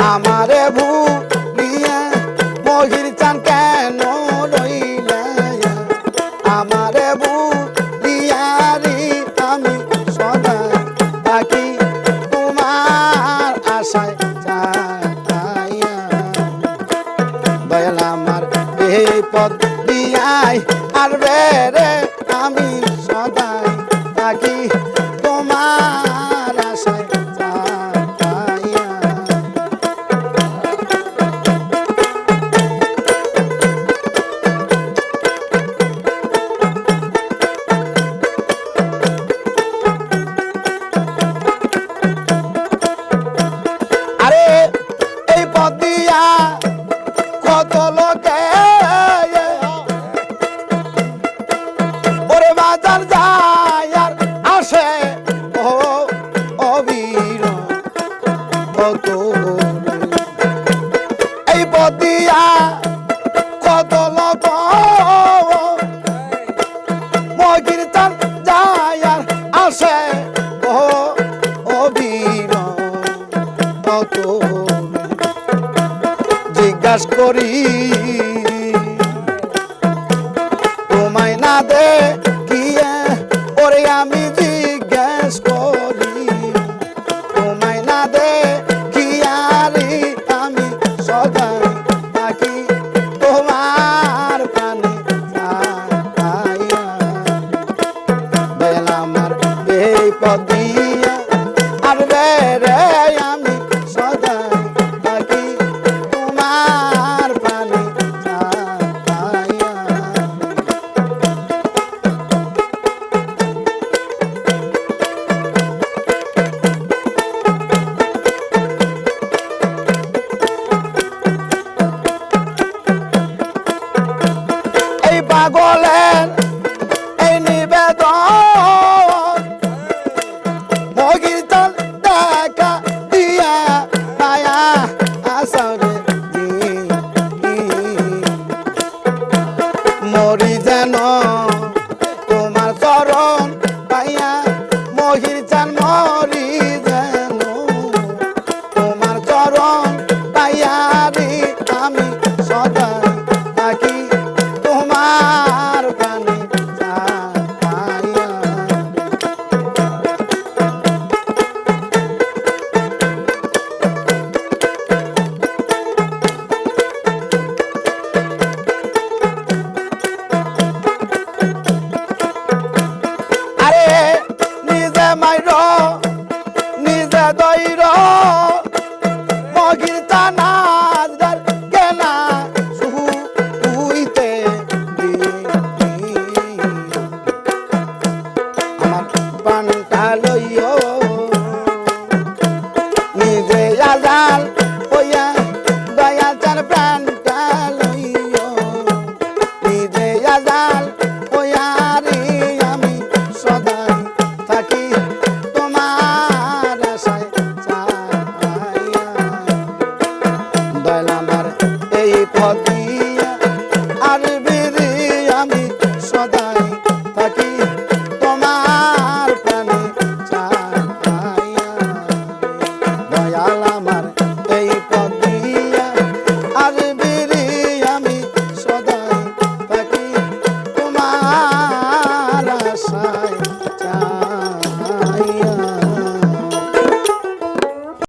আমারে ভুলিয়া মহির চান কেন রইলে আমারে ভুলিয়া রে আমি সদা থাকি তোমার আশায় চাইয়া দয়াল আমার এই পথ দিয়াই আর রে আমি সদাই থাকি তোমার আশায় চাইয়া আরে এই পথ দিয়া কত লোকে ওরে বাজার যায় আর আসে ও অবীর কত এই পথ দিয়া কত লোক মগিরতান যায় আর আসে ও অবীর কত জিজ্ঞাসা করি তোমায় না দে কিয়ে ওরে আমি জিজ্ঞাসা করি তোমায় না দে কিয়ারি আমি সদা থাকি তোমার প্রাণে চাইয়া দয়াল আমার এই পথ দিয়া আর রে আমি সদা থাকি তোমার প্রাণে চাইয়া এই পাগলের এই নিবেদন মগিরতান দেখা দিয়া মায়া আসরে মরি যেন তোমার চরণ পাইয়া মহিরচান মরি যেন তোমার চরণ পাইয়া রে আমি সদা থাকি তোমার প্রাণে চাইয়া আরে নিজে মাইর নিজে দইর মগিরতান